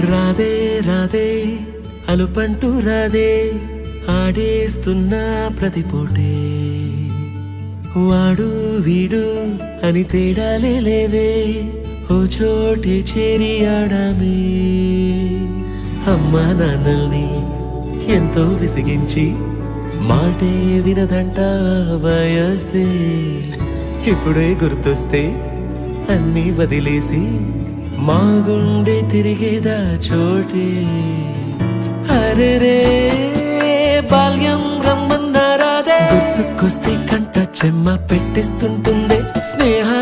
రాదే రాదే అలుపంటూ రాదే ఆడేస్తున్నా ప్రతి పూటే వాడు వీడు అని తేడాలే లేవే ఓ చోటే చేరి ఆడామే అమ్మా నాన్నల్ని ఎంతో విసిగించి మాటే వినదంట వయసే ఇప్పుడే గుర్తొస్తే అన్నీ వదిలేసి మా గుండె తిరిగేదా చోటే అరే రే బాల్యం రమ్మన్నారాదే గుర్తుకొస్తే కంట చెమ్మ పెట్టిస్తుంటుందే స్నేహాలు